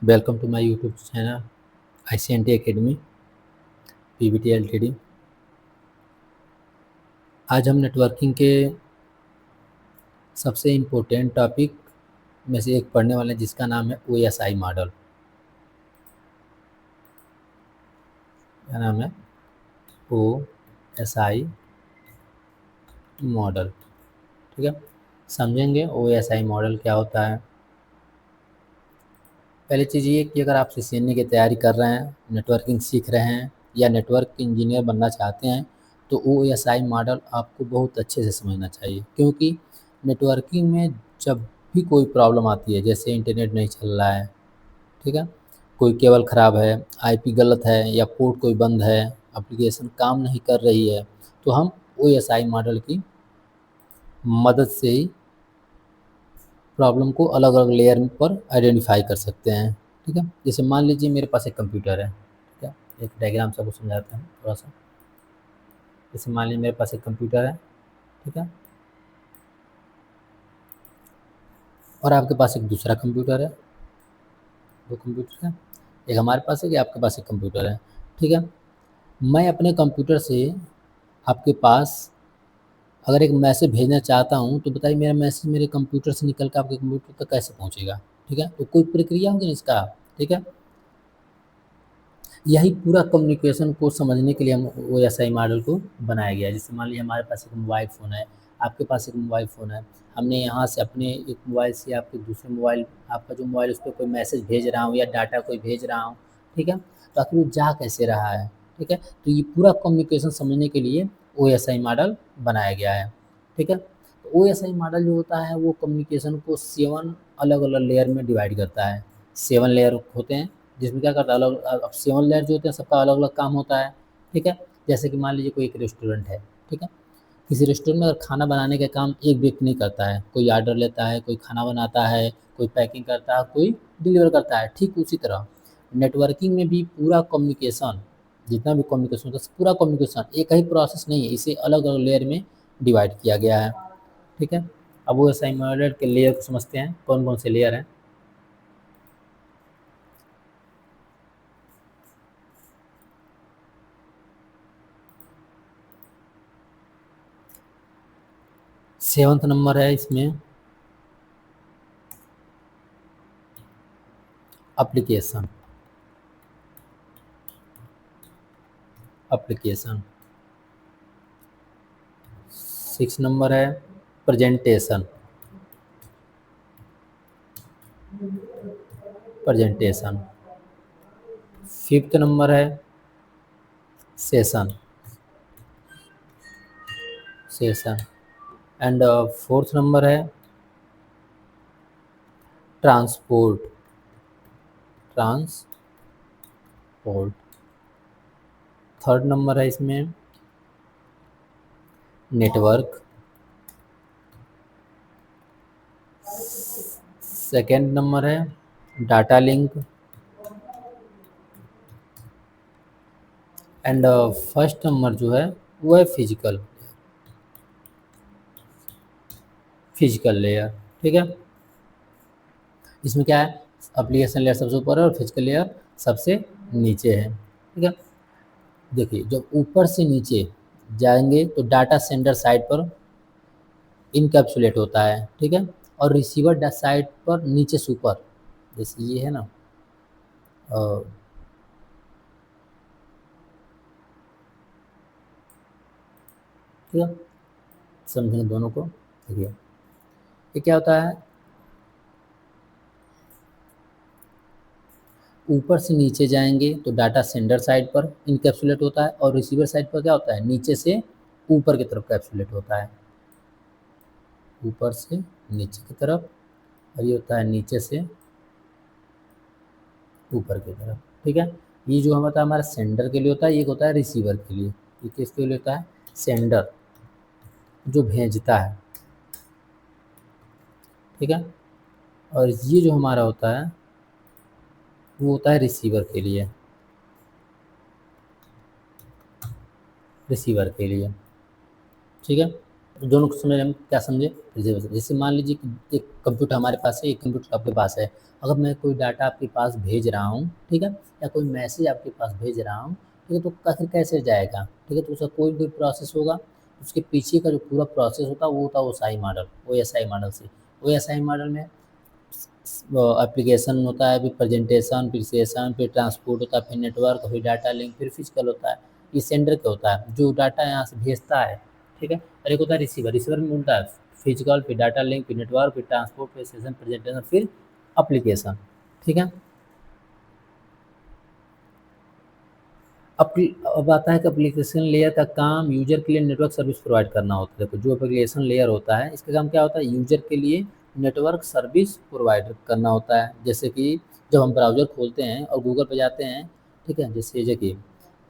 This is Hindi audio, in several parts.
Welcome to my YouTube channel ICNT academy PBT LTD। आज हम नेटवर्किंग के सबसे इम्पोर्टेंट टॉपिक में से एक पढ़ने वाले हैं जिसका नाम है OSI मॉडल। क्या नाम है? OSI model. ठीक है, समझेंगे OSI मॉडल क्या होता है। पहली चीज़ ये कि अगर आप CCNA की तैयारी कर रहे हैं, नेटवर्किंग सीख रहे हैं या नेटवर्क इंजीनियर बनना चाहते हैं तो OSI मॉडल आपको बहुत अच्छे से समझना चाहिए, क्योंकि नेटवर्किंग में जब भी कोई प्रॉब्लम आती है, जैसे इंटरनेट नहीं चल रहा है, ठीक है, कोई केबल ख़राब है, IP गलत है या पोर्ट कोई बंद है, एप्लीकेशन काम नहीं कर रही है, तो हम OSI मॉडल की मदद से ही प्रॉब्लम को अलग अलग लेयर पर आइडेंटिफाई कर सकते हैं। ठीक है, जैसे मान लीजिए मेरे पास एक कंप्यूटर है। ठीक है, एक डायग्राम से आपको समझाते हैं थोड़ा सा। जैसे मान लीजिए मेरे पास एक कंप्यूटर है, ठीक है, और आपके पास एक दूसरा कंप्यूटर है। दो कंप्यूटर है, एक हमारे पास है कि आपके पास एक कंप्यूटर है। ठीक है, मैं अपने कंप्यूटर से आपके पास अगर एक मैसेज भेजना चाहता हूँ तो बताइए मेरा मैसेज मेरे कंप्यूटर से निकल कर आपके कंप्यूटर तक कैसे पहुँचेगा? ठीक है, तो कोई प्रक्रिया होगी ना इसका। ठीक है, यही पूरा कम्युनिकेशन को समझने के लिए हम OSI मॉडल को बनाया गया है। जैसे मान लीजिए हमारे पास एक मोबाइल फ़ोन है, आपके पास एक मोबाइल फ़ोन है, हमने यहाँ से अपने एक मोबाइल से आपके दूसरे मोबाइल, आपका जो मोबाइल उस पर कोई मैसेज भेज रहा हूँ या डाटा कोई भेज रहा हूँ, ठीक है, तो आखिर वो जा कैसे रहा है? ठीक है, तो ये पूरा कम्युनिकेशन समझने के लिए OSI मॉडल बनाया गया है। ठीक है, तो OSI मॉडल जो होता है वो कम्युनिकेशन को 7 अलग-अलग लेयर में डिवाइड करता है। 7 लेयर होते हैं, जिसमें क्या करता है अब 7 लेयर जो होते हैं सबका अलग-अलग काम होता है। ठीक है, जैसे कि मान लीजिए कोई एक रेस्टोरेंट है, ठीक है, किसी रेस्टोरेंट में अगर खाना बनाने का काम एक व्यक्ति नहीं करता है, कोई ऑर्डर लेता है, कोई खाना बनाता है, कोई पैकिंग करता है, कोई डिलीवर करता है। ठीक उसी तरह नेटवर्किंग में भी पूरा कम्युनिकेशन, जितना भी कम्युनिकेशन होता है पूरा कम्युनिकेशन एक ही प्रोसेस नहीं है, इसे अलग-अलग लेयर में डिवाइड किया गया है। ठीक है, अब वो OSI मॉडल के लेयर को समझते हैं, कौन-कौन से लेयर हैं। 7वां नंबर है इसमें एप्लीकेशन। एप्लीकेशन 6 नंबर है प्रेजेंटेशन। प्रेजेंटेशन 5th नंबर है session. Session and 4th number है ट्रांसपोर्ट। ट्रांसपोर्ट 3rd नंबर है इसमें नेटवर्क। 2nd नंबर है data link and 1st number जो है वो है फिजिकल लेयर। ठीक है, इसमें क्या है, एप्लीकेशन लेयर सबसे ऊपर है और फिजिकल लेयर सबसे नीचे है। ठीक है, देखिए जब ऊपर से नीचे जाएंगे तो डाटा सेंडर साइड पर इनकैप्सुलेट होता है। ठीक है, और रिसीवर साइड पर नीचे से ऊपर, जैसे ये है ना, अ, ठीक है, समझेंगे दोनों को। देखिए ये क्या होता है, ऊपर से नीचे जाएंगे तो डाटा सेंडर साइड पर इनकैप्सुलेट होता है और रिसीवर साइड पर क्या होता है, नीचे से ऊपर की तरफ कैप्सुलेट होता है। ऊपर से नीचे की तरफ, और ये होता है नीचे से ऊपर की तरफ। ठीक है, ये जो हम होता है हमारा सेंडर के लिए होता है, ये होता है रिसीवर के लिए। ये किसके लिए होता है, सेंडर जो भेजता है। ठीक है, और ये जो हमारा होता है वो होता है रिसीवर के लिए। रिसीवर के लिए, ठीक है, दोनों को समझ हम क्या समझे, जैसे मान लीजिए कि एक कंप्यूटर हमारे पास है, एक कंप्यूटर आपके पास है। अगर मैं कोई डाटा आपके पास भेज रहा हूँ, ठीक है, या कोई मैसेज आपके पास भेज रहा हूँ, ठीक है, तो आखिर कैसे जाएगा, ठीक है, तो उसका कोई भी प्रोसेस होगा, उसके पीछे का जो पूरा प्रोसेस होता है वो होता है OSI model, O S I model से। ओ एस आई मॉडल में एप्लीकेशन होता है, फिर प्रेजेंटेशन, फिर सेशन, फिर ट्रांसपोर्ट होता है, फिर नेटवर्क, फिर डाटा लिंक, फिर फिजिकल होता है। ये सेंडर क्या होता है, जो डाटा यहाँ से भेजता है, ठीक है, और एक होता है रिसीवर। रिसीवर में उल्टा है, फिजिकल, फिर डाटा लिंक, फिर नेटवर्क, फिर ट्रांसपोर्ट, फिर सेशन, प्रेजेंटेशन, फिर अप्लीकेशन, ठीक है। अब आता है कि एप्लीकेशन लेयर का काम यूजर के लिए नेटवर्क सर्विस प्रोवाइड करना होता है। देखो जो एप्लीकेशन लेयर होता है इसका काम क्या होता है, यूजर के लिए नेटवर्क सर्विस प्रोवाइड करना होता है। जैसे कि जब हम ब्राउज़र खोलते हैं और गूगल पर जाते हैं, ठीक है, जैसे देखिए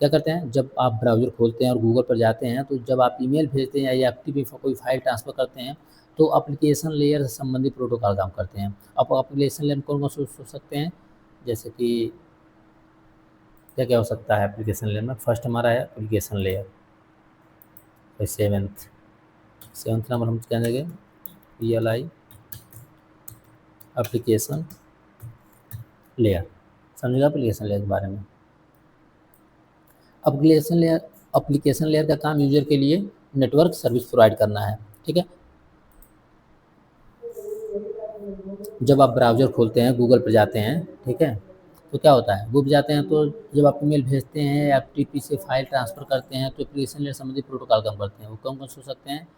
क्या करते हैं, जब आप ब्राउज़र खोलते हैं और गूगल पर जाते हैं, तो जब आप ईमेल भेजते हैं या एक्टिव कोई फाइल ट्रांसफ़र करते हैं, तो एप्लीकेशन लेयर से संबंधित प्रोटोकॉल काम करते हैं। अब एप्लीकेशन लेयर में कौन कौन से सोच सकते हैं, जैसे कि क्या क्या हो सकता है एप्लीकेशन लेयर में। फर्स्ट हमारा है एप्लीकेशन लेयर, फिर सेवन्थ नंबर हम क्या देंगे, P L I application layer. समझेगा एप्लीकेशन लेयर के बारे में। एप्लीकेशन लेयर का काम यूजर के लिए नेटवर्क सर्विस प्रोवाइड करना है, ठीक है। जब आप ब्राउज़र खोलते हैं, गूगल पर जाते हैं, ठीक है, तो क्या होता है, गूगल जाते हैं तो जब आप ईमेल भेजते हैं या एफटीपी से फाइल ट्रांसफ़र करते हैं, तो एप्लीकेशन लेयर संबंधित प्रोटोकॉल काम करते हैं। वो कौन कौन से हो सकते हैं,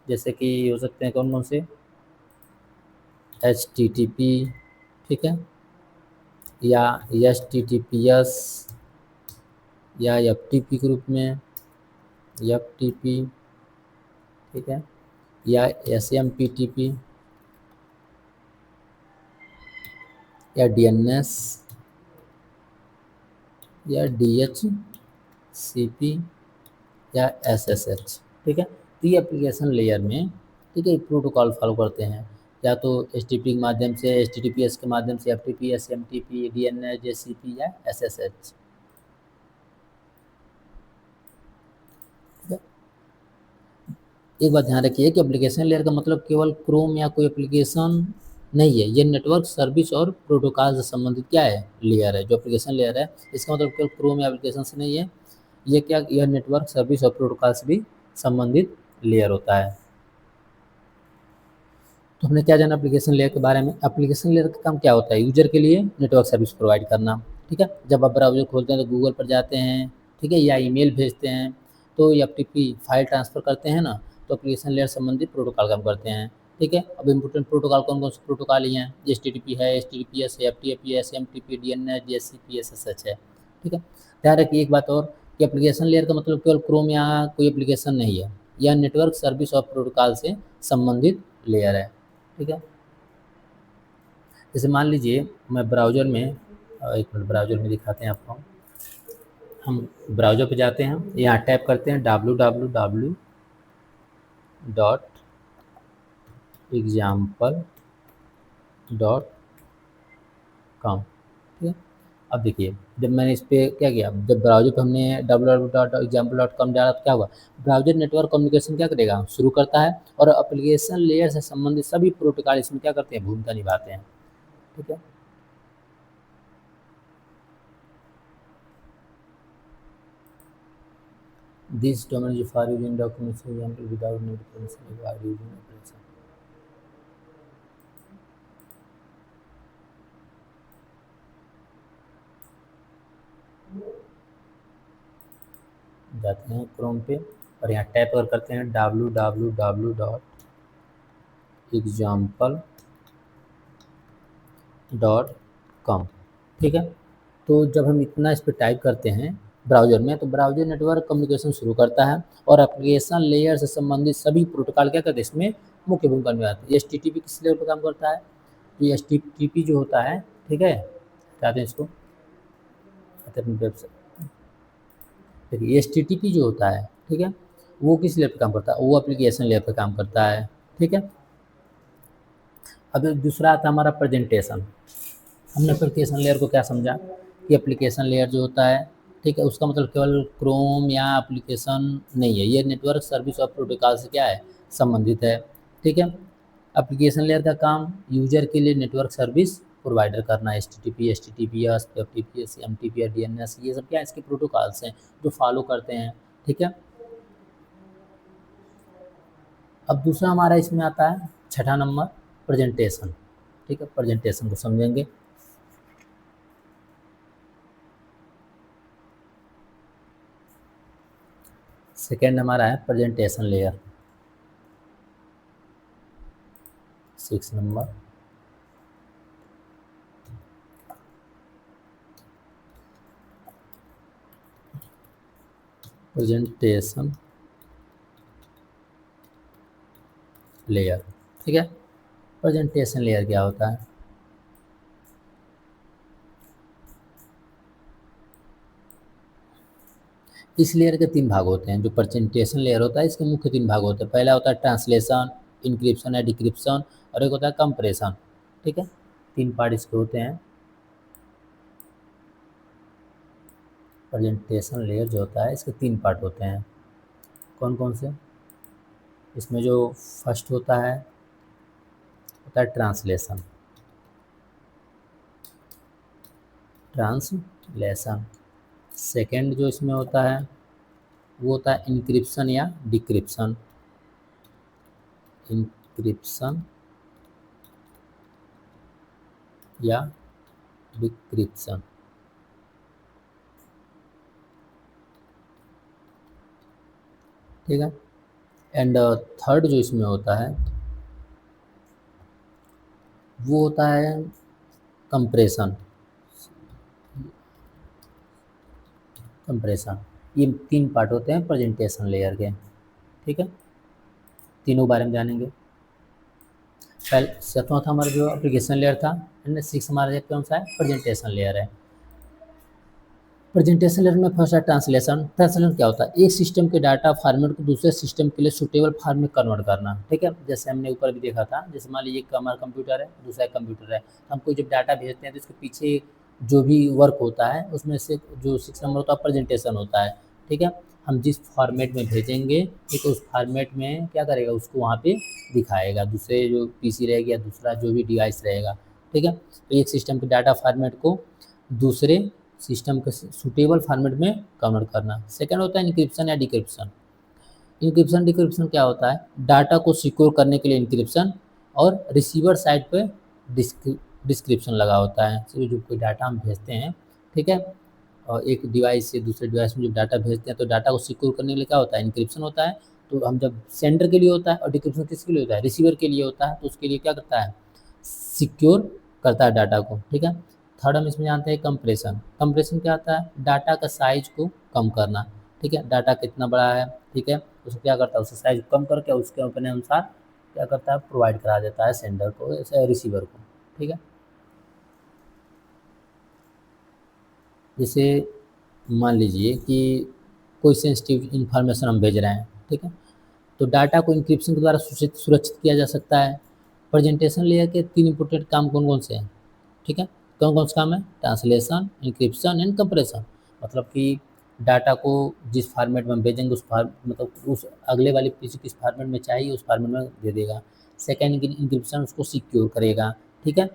जैसे कि हो सकते हैं कौन कौन से, एच टी टी पी, ठीक है, या H T T P S, या एफ टी पी के रूप में एफ टी पी, ठीक है, या एस एम पी टी पी, या डी एन एस, या डी एच सी पी, या एस एस एच, ठीक है। तो ये एप्लीकेशन लेयर में, ठीक है, प्रोटोकॉल फॉलो करते हैं, या तो एच टी पी के माध्यम से, H T T P S के माध्यम से, F T P, S M T P, D N S, J C P, या एस एस एच। एक बात ध्यान रखिए कि एप्लीकेशन लेयर का मतलब केवल क्रोम या कोई एप्लीकेशन नहीं है, ये नेटवर्क सर्विस और प्रोटोकॉल से संबंधित क्या है, लेयर है। जो एप्लीकेशन लेयर है इसका मतलब केवल क्रोम या एप्लीकेशन से नहीं है, ये क्या, यह नेटवर्क सर्विस और प्रोटोकॉल से भी संबंधित लेयर होता है। तो हमने क्या जाना एप्लीकेशन लेयर के बारे में। एप्लीकेशन लेयर का काम क्या होता है, यूजर के लिए नेटवर्क सर्विस प्रोवाइड करना, ठीक है। जब आप ब्राउज़र खोलते हैं तो गूगल पर जाते हैं, ठीक है, या ईमेल भेजते हैं, तो F T P file transfer करते हैं ना, तो एप्लीकेशन लेयर संबंधित प्रोटोकॉल काम करते हैं, ठीक है। अब इम्पोर्टेंट प्रोटोकॉल कौन कौन से प्रोटोकॉल ही हैं, एच टी टी पी है, H T T P S है, F T P, S M T P, D N S, G S C P, S S H है, ठीक है। ध्यान रखिए एक बात और, कि एप्लीकेशन लेयर का मतलब केवल क्रोम या कोई एप्लीकेशन नहीं है, यह नेटवर्क सर्विस और प्रोटोकॉल से संबंधित लेयर है, ठीक है। जैसे मान लीजिए मैं ब्राउज़र में, एक मिनट ब्राउज़र में दिखाते हैं आपको। हम ब्राउज़र पे जाते हैं, यहाँ टैप करते हैं www.example.com, ठीक है। अब देखिए जब मैंने इस पे क्या किया, जब ब्राउज़र पे हमने www.example.com डाला तो क्या हुआ, ब्राउज़र नेटवर्क कम्युनिकेशन क्या करेगा, शुरू करता है, और एप्लीकेशन लेयर से संबंधित सभी प्रोटोकॉल इसमें क्या करते हैं, भूमिका निभाते हैं, ठीक है। This domain is for using documents example without need permission while using operation. जाते हैं क्रोम पे और यहाँ टैप और करते हैं www.example.com, ठीक है। तो जब हम इतना इस पर टाइप करते हैं ब्राउज़र में, तो ब्राउज़र नेटवर्क कम्युनिकेशन शुरू करता है और एप्लीकेशन लेयर से संबंधित सभी प्रोटोकॉल क्या करते हैं, इसमें मुख्य भूमिका निभाते हैं। एच टी टी पी किस लेयर पर काम करता है, तो एच टी टी पी जो होता है, ठीक है, चाहते हैं इसको अपनी वेबसाइट, देखिए एच टी टी पी जो होता है, ठीक है, वो किस लेयर पर काम करता है, वो एप्लीकेशन लेयर पर काम करता है, ठीक है। अब दूसरा आता है हमारा प्रेजेंटेशन। हमने एप्लीकेशन लेयर को क्या समझा, कि एप्लीकेशन लेयर जो होता है, ठीक है, उसका मतलब केवल क्रोम या एप्लीकेशन नहीं है, ये नेटवर्क सर्विस और प्रोटोकॉल से क्या है, संबंधित है। ठीक है। एप्लीकेशन लेयर का काम यूजर के लिए नेटवर्क सर्विस प्रोवाइडर करना है, HTTP, HTTPS, FTPS, MTP, DNS, ये सब क्या है, इसके प्रोटोकॉल्स हैं जो फॉलो करते हैं। ठीक है। अब दूसरा हमारा इसमें आता है छठा नंबर प्रेजेंटेशन। ठीक है, प्रेजेंटेशन को समझेंगे। सेकेंड हमारा है presentation layer, 6 number. Presentation layer. ठीक है। प्रेजेंटेशन लेयर क्या होता है? इस लेयर के 3 भाग होते हैं। जो प्रेजेंटेशन लेयर होता है इसके मुख्य 3 भाग होते हैं। पहला होता है ट्रांसलेशन, इंक्रिप्शन या डिक्रिप्शन, और एक होता है कंप्रेशन। ठीक है, 3 पार्ट इसके होते हैं। प्रेजेंटेशन लेयर जो होता है इसके 3 पार्ट होते हैं। कौन कौन से? इसमें जो फर्स्ट होता है ट्रांसलेशन। ट्रांसलेशन। सेकंड जो इसमें होता है वो होता है इंक्रिप्शन या डिक्रिप्शन। इंक्रिप्शन या डिक्रिप्शन। ठीक है। एंड थर्ड जो इसमें होता है वो होता है कंप्रेशन। कंप्रेशन। ये 3 पार्ट होते हैं प्रेजेंटेशन लेयर के। ठीक है, तीनों बारे में जानेंगे। पहले सातवां था हमारा जो एप्लीकेशन लेयर था, एंड 6 हमारा कौन सा है? प्रेजेंटेशन लेयर है। प्रेजेंटेशन लेयर में फर्स्ट है ट्रांसलेशन। ट्रांसलेशन क्या होता है? एक सिस्टम के डाटा फॉर्मेट को दूसरे सिस्टम के लिए सूटेबल फॉर्म में कन्वर्ट करना। ठीक है, जैसे हमने ऊपर भी देखा था, जैसे मान लीजिए एक हमारा कंप्यूटर है, दूसरा एक कंप्यूटर है, तो हमको जब डाटा भेजते हैं तो इसके पीछे जो भी वर्क होता है उसमें से जो 6 नंबर होता है प्रेजेंटेशन होता है। ठीक है, हम जिस फॉर्मेट में भेजेंगे ठीक है उस फॉर्मेट में क्या करेगा, उसको वहाँ पे दिखाएगा, दूसरे जो पीसी रहेगी या दूसरा जो भी डिवाइस रहेगा। ठीक है, तो एक सिस्टम के डाटा फॉर्मेट को दूसरे सिस्टम के सूटेबल फॉर्मेट में कन्वर्ट करना। सेकंड होता है इंक्रिप्शन या डिक्रिप्शन। इंक्रिप्शन डिक्रिप्शन क्या होता है? डाटा को सिक्योर करने के लिए इंक्रिप्शन, और रिसीवर साइड पे डिस्क्रिप्शन लगा होता है। तो जो कोई डाटा हम भेजते हैं, ठीक है, और एक डिवाइस से दूसरे डिवाइस में जब डाटा भेजते हैं तो डाटा को सिक्योर करने के लिए क्या होता है? इंक्रिप्शन होता है। तो हम जब सेंडर के लिए होता है, और डिक्रिप्शन किसके लिए होता है? रिसीवर के लिए होता है। तो उसके लिए क्या करता है? सिक्योर करता है डाटा को। ठीक है। थर्ड हम इसमें जानते हैं कंप्रेशन। कंप्रेशन क्या होता है? डाटा का साइज को कम करना। ठीक है, डाटा कितना बड़ा है, ठीक है, उसको क्या करता है? उसका साइज कम करके उसके अपने अनुसार क्या करता है? प्रोवाइड करा देता है सेंडर को, ऐसे रिसीवर को। ठीक है, जैसे मान लीजिए कि कोई सेंसिटिव इन्फॉर्मेशन हम भेज रहे हैं, ठीक है, तो डाटा को इंक्रिप्शन के द्वारा सुरक्षित किया जा सकता है। प्रेजेंटेशन लेयर के 3 इंपॉर्टेंट काम कौन कौन से हैं? ठीक है, कौन कौन सा काम है? Translation, encryption and compression. मतलब कि डाटा को जिस फॉर्मेट में हम भेजेंगे उस मतलब उस अगले वाले किसी किस फॉर्मेट में चाहिए उस फॉर्मेट में दे देगा। सेकेंड इंक्रिप्शन उसको सिक्योर करेगा। ठीक है।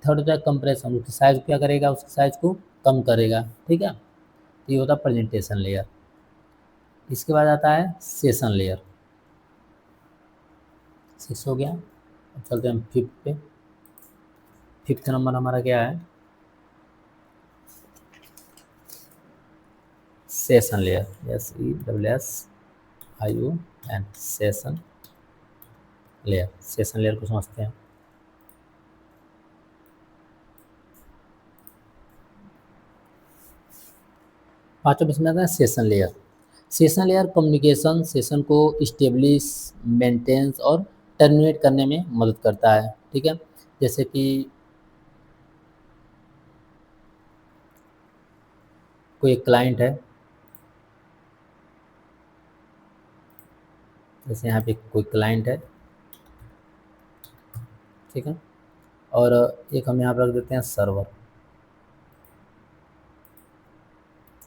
थर्ड होता है कंप्रेशन, उसकी साइज क्या करेगा? उसकी साइज को कम करेगा। ठीक है, तो ये होता है प्रेजेंटेशन लेयर। इसके बाद आता है सेशन लेयर। 6 हो गया। अब चलते हैं हम फिफ्थ पे। फिफ्थ नंबर हमारा क्या है? Session layer. SESSION, session layer. Session layer को समझते हैं। पांचों में समझ आता है session layer. Session layer communication session को इस्टेब्लिश, मेंटेन्स और टर्मिनेट करने में मदद करता है। ठीक है, जैसे कि कोई एक क्लाइंट है, जैसे यहाँ पे कोई क्लाइंट है, ठीक है, और एक हम यहाँ पर रख देते हैं सर्वर।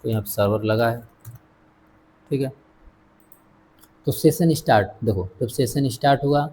तो यहाँ पर सर्वर लगा है, ठीक है, तो सेशन स्टार्ट, देखो जब सेशन स्टार्ट हुआ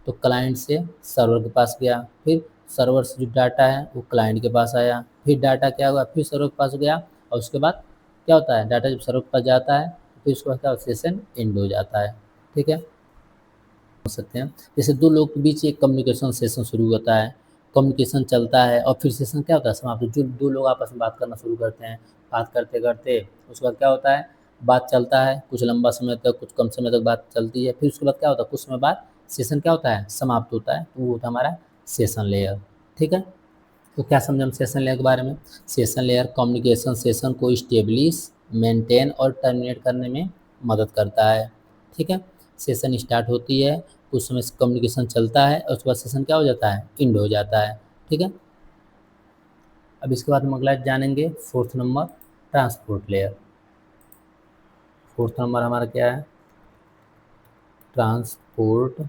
तो क्लाइंट से सर्वर के पास गया, फिर सर्वर से जो डाटा है वो क्लाइंट के पास आया, फिर डाटा क्या हुआ, फिर सर्वर के पास गया, और उसके बाद क्या होता है, डाटा जब सर्वर के पास जाता है फिर उसके बाद क्या होता है, सेशन एंड हो जाता है। ठीक है, हो सकते हैं जैसे दो लोग के बीच एक कम्युनिकेशन सेशन शुरू होता है, कम्युनिकेशन चलता है और फिर सेशन क्या होता है, समाप्त। जो दो लोग आपस में बात करना शुरू करते हैं, बात करते करते उसके बाद क्या होता है, बात चलता है कुछ लंबा समय तक, कुछ कम समय तक बात चलती है, फिर उसके बाद क्या होता है, कुछ समय बाद सेशन क्या होता है, समाप्त होता है। तो वो होता है हमारा सेशन लेयर। ठीक है, तो क्या समझे हम सेशन लेयर के बारे में। सेशन लेयर कम्युनिकेशन सेशन को स्टेब्लिश, मेंटेन और टर्मिनेट करने में मदद करता है। ठीक है, सेशन स्टार्ट होती है, कुछ समय से कम्युनिकेशन चलता है और उसके बाद सेशन क्या हो जाता है, एंड हो जाता है। ठीक है, अब इसके बाद हम अगला जानेंगे fourth number, transport layer. Fourth number हमारा क्या है, ट्रांसपोर्ट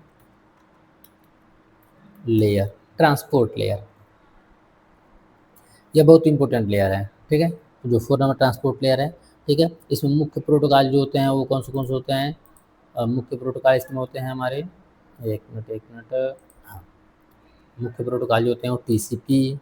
लेयर। ट्रांसपोर्ट लेयर यह बहुत इंपॉर्टेंट लेयर है। ठीक है, तो जो 4 नंबर ट्रांसपोर्ट लेयर है, ठीक है, इसमें मुख्य प्रोटोकॉल जो होते हैं वो कौन से होते हैं, मुख्य प्रोटोकॉल इसमें होते हैं हमारे, एक मिनट, हाँ, मुख्य प्रोटोकॉल जो होते हैं वो टीसीपी,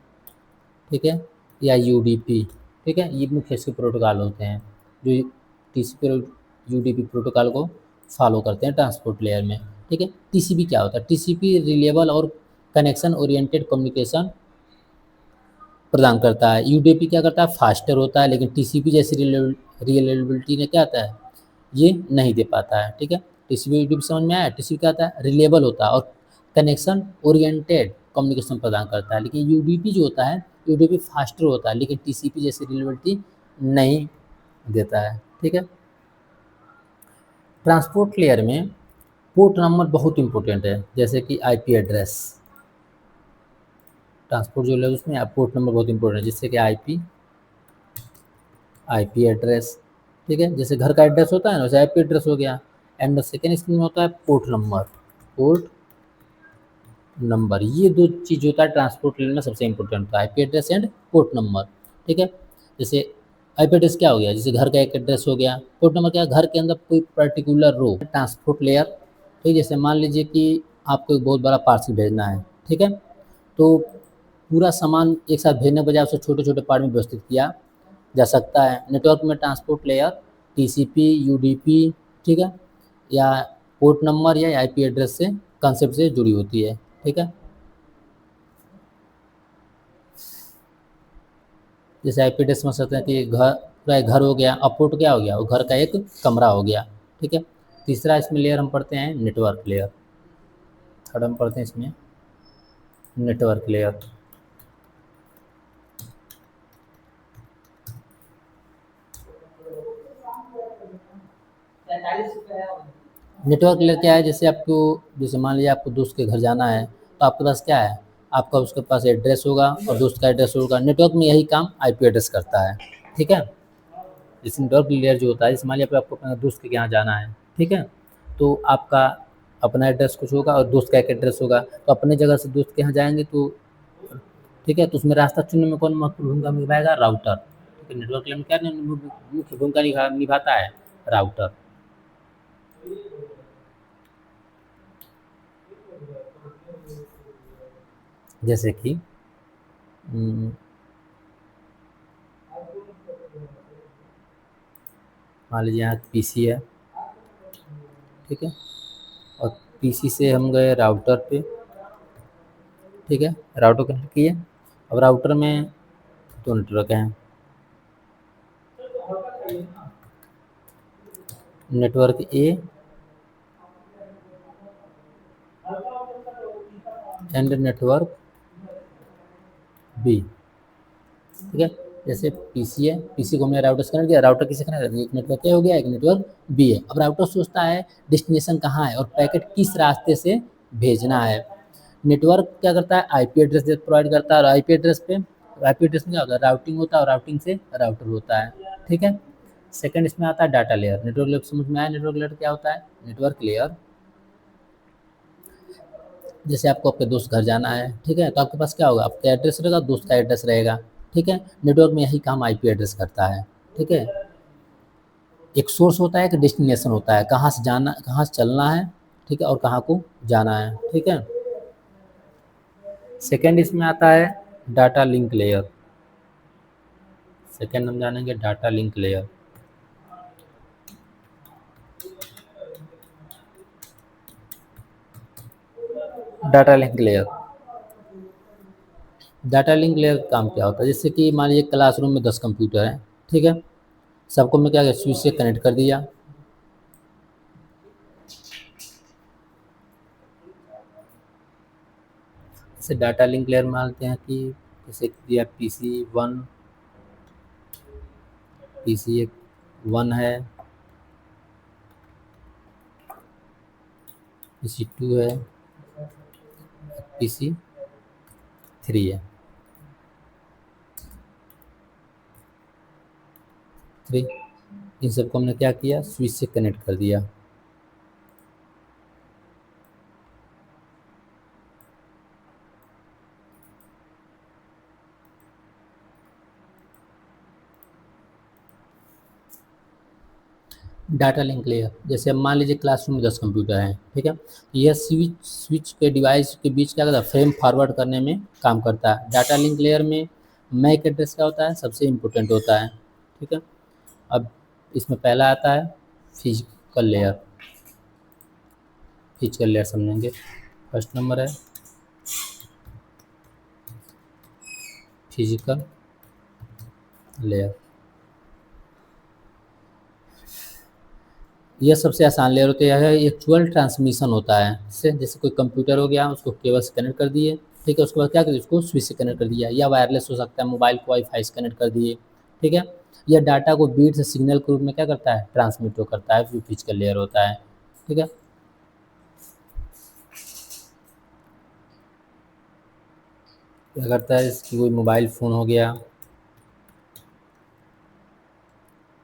ठीक है, या यूडीपी। ठीक है, ये मुख्य इसके प्रोटोकॉल होते हैं जो टीसीपी और यूडीपी प्रोटोकॉल को फॉलो करते हैं ट्रांसपोर्ट लेयर में। ठीक है, टीसीपी क्या होता है, टीसीपी रिलेबल और कनेक्शन ओरिएंटेड कम्युनिकेशन प्रदान करता है। यूडीपी क्या करता है, फास्टर होता है, लेकिन टीसीपी जैसी रिलेबिलिटी ने क्या आता है, ये नहीं दे पाता है। ठीक है, टीसीपी यूडीपी समझ में आया। टीसीपी क्या आता है, रिलेबल होता है और कनेक्शन ओरिएंटेड कम्युनिकेशन प्रदान करता है, लेकिन यूडीपी जो होता है, यूडीपी फास्टर होता है, लेकिन टीसीपी जैसी रिलेबिलिटी नहीं देता है। ठीक है, ट्रांसपोर्ट लेयर में पोर्ट नंबर बहुत इंपॉर्टेंट है, जैसे कि आईपी एड्रेस। ट्रांसपोर्ट जो लेयर उसमें पोर्ट नंबर बहुत इंपॉर्टेंट है, जैसे कि आईपी एड्रेस। ठीक है, जैसे घर का एड्रेस होता है ना, वैसे आईपी एड्रेस हो गया। एंड सेकेंड इसमें होता है पोर्ट नंबर। पोर्ट नंबर, ये दो चीज़ होता है ट्रांसपोर्ट लेयर में सबसे इंपॉर्टेंट होता है, IP address and port number. ठीक है, जैसे आईपी एड्रेस क्या हो गया, जैसे घर का एक एड्रेस हो गया, पोर्ट नंबर क्या, घर के अंदर कोई पर्टिकुलर रो। ट्रांसपोर्ट लेयर, ठीक, जैसे मान लीजिए कि आपको एक बहुत बड़ा पार्सल भेजना है। ठीक है, तो पूरा सामान एक साथ भेजने के बजाय उसे छोटे छोटे पार्ट में व्यवस्थित किया जा सकता है। नेटवर्क में ट्रांसपोर्ट लेयर टीसीपी, यूडीपी, ठीक है, या पोर्ट नंबर या आईपी एड्रेस से कंसेप्ट से जुड़ी होती है। ठीक है, जैसे आईपी एड्रेस समझ सकते हैं कि घर, पूरा एक घर हो गया, और पोर्ट क्या हो गया, वो घर का एक कमरा हो गया। ठीक है, तीसरा इसमें लेयर हम पढ़ते हैं नेटवर्क लेयर। थर्ड हम पढ़ते हैं इसमें नेटवर्क लेयर। नेटवर्क लेयर क्या है, जैसे आपको, जैसे मान लीजिए आपको दोस्त के घर जाना है, तो आपके पास क्या है, आपका उसके पास एड्रेस होगा और दोस्त का एड्रेस होगा। नेटवर्क में यही काम आईपी एड्रेस करता है। ठीक है, जैसे नेटवर्क लेयर जो होता है, जैसे मान लीजिए आपको अपने दोस्त के यहाँ जाना है, ठीक है, तो आपका अपना एड्रेस कुछ होगा और दोस्त का एक एड्रेस होगा, तो अपने जगह से दोस्त के यहाँ जाएंगे तो, ठीक है, तो उसमें रास्ता चुनने में कौन महत्वपूर्ण भूमिका निभाएगा, राउटर। ठीक है, नेटवर्क लेयर में क्या मुख्य भूमिका निभाता है, राउटर। जैसे कि मान लीजिए यहाँ पीसी है, ठीक है, और पीसी से हम गए राउटर पे। ठीक है, राउटर कनेक्ट किए, अब राउटर में दो नेटवर्क हैं, network A and network B. ठीक है, जैसे पीसी है, पीसी को हमने राउटर से कनेक्ट किया, राउटर किसे कनेक्ट किया, एक नेटवर्क ए हो गया, एक नेटवर्क बी है। अब राउटर सोचता है डेस्टिनेशन कहाँ है और पैकेट किस रास्ते से भेजना है। नेटवर्क क्या करता है, आईपी एड्रेस प्रोवाइड करता है, और आईपी एड्रेस पे, आईपी एड्रेस में क्या होता है, राउटिंग होता है, और राउटिंग से राउटर होता है। ठीक है, सेकंड इसमें आता है डाटा लेयर। नेटवर्क लेयर समझ में आया, नेटवर्क लेयर क्या होता है, नेटवर्क लेयर, जैसे आपको आपके दोस्त घर जाना है, ठीक है, तो आपके पास क्या होगा, आपका एड्रेस रहेगा, दोस्त का एड्रेस रहेगा। ठीक है, नेटवर्क में यही काम आईपी एड्रेस करता है। ठीक है, एक सोर्स होता है, एक डेस्टिनेशन होता है, कहाँ से जाना, कहाँ से चलना है, ठीक है, और कहाँ को जाना है, ठीक है। सेकेंड इसमें आता है डाटा लिंक लेयर। सेकेंड हम जानेंगे data link layer. Data link layer, data link layer का काम क्या होता है, जैसे कि मान लीजिए क्लासरूम में 10 कंप्यूटर हैं, ठीक है, सबको मैं क्या किया, स्विच से कनेक्ट कर दिया। जैसे डाटा लिंक लेयर मानते हैं कि जैसे दिया PC 1, PC1 है, PC2 है, PC3 है, 3, इन सबको हमने क्या किया, स्विच से कनेक्ट कर दिया। डाटा लिंक लेयर, जैसे अब मान लीजिए क्लासरूम में 10 कंप्यूटर हैं, ठीक है, यह स्विच स्विच के डिवाइस के बीच क्या करता है, फ्रेम फॉरवर्ड करने में काम करता है। डाटा लिंक लेयर में मैक एड्रेस क्या होता है, सबसे इम्पोर्टेंट होता है, ठीक है। अब इसमें पहला आता है फिजिकल लेयर। फिजिकल लेयर समझेंगे, फर्स्ट नंबर है फिजिकल लेयर। यह सबसे आसान लेयर होती है, एक्चुअल ट्रांसमिशन होता है इससे, जैसे कोई कंप्यूटर हो गया, उसको केबल से कनेक्ट कर दिए, ठीक है, उसके बाद क्या करिए, उसको स्विच से कनेक्ट कर दिया, या वायरलेस हो सकता है, मोबाइल को वाईफाई से कनेक्ट कर दिए, ठीक है। यह डाटा को बीट से सिग्नल के रूप में क्या करता है, ट्रांसमिट तो करता है, जो फिजिकल लेयर होता है, ठीक है। क्या करता है, इसकी कोई मोबाइल फ़ोन हो गया,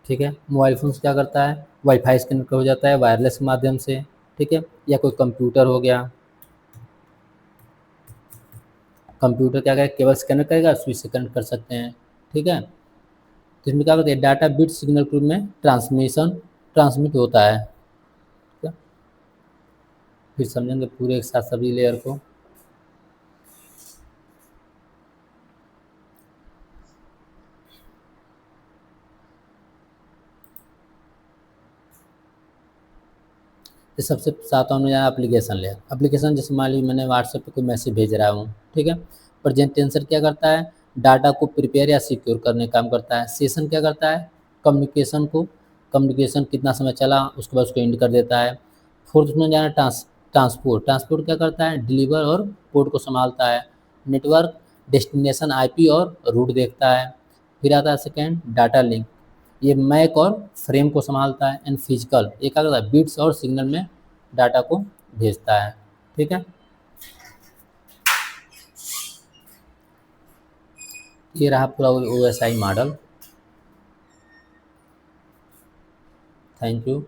ठीक है, मोबाइल फ़ोन से क्या करता है, वाईफाई से कनेक्ट हो जाता है वायरलेस के माध्यम से, ठीक है, या कोई कंप्यूटर हो गया, कंप्यूटर क्या करेगा, केबल से कनेक्ट करेगा, स्विच से कनेक्ट कर सकते हैं, ठीक है। तो इसमें क्या होता है, डाटा बिट सिग्नल के रूप में ट्रांसमिट होता है, ठीक है। फिर समझेंगे पूरे एक साथ सभी लेयर को। ये सबसे साथ में जाना एप्लीकेशन लेयर। एप्लीकेशन जैसे मान लीजिए मैंने व्हाट्सएप पे कोई मैसेज भेज रहा हूँ, ठीक है, प्रेजेंटेशन क्या करता है, डाटा को प्रिपेयर या सिक्योर करने का काम करता है। सेशन क्या करता है, कम्युनिकेशन कितना समय चला, उसके बाद उसको एंड कर देता है। फोर्थ में जाना ट्रांसपोर्ट। ट्रांसपोर्ट क्या करता है, डिलीवर और पोर्ट को संभालता है। नेटवर्क डेस्टिनेशन आईपी और रूट देखता है। फिर आता है सेकेंड डाटा लिंक, ये मैक और फ्रेम को संभालता है। एंड फिजिकल, ये क्या करता है, बिट्स और सिग्नल में डाटा को भेजता है, ठीक है। ये रहा पूरा OSI मॉडल। Thank you.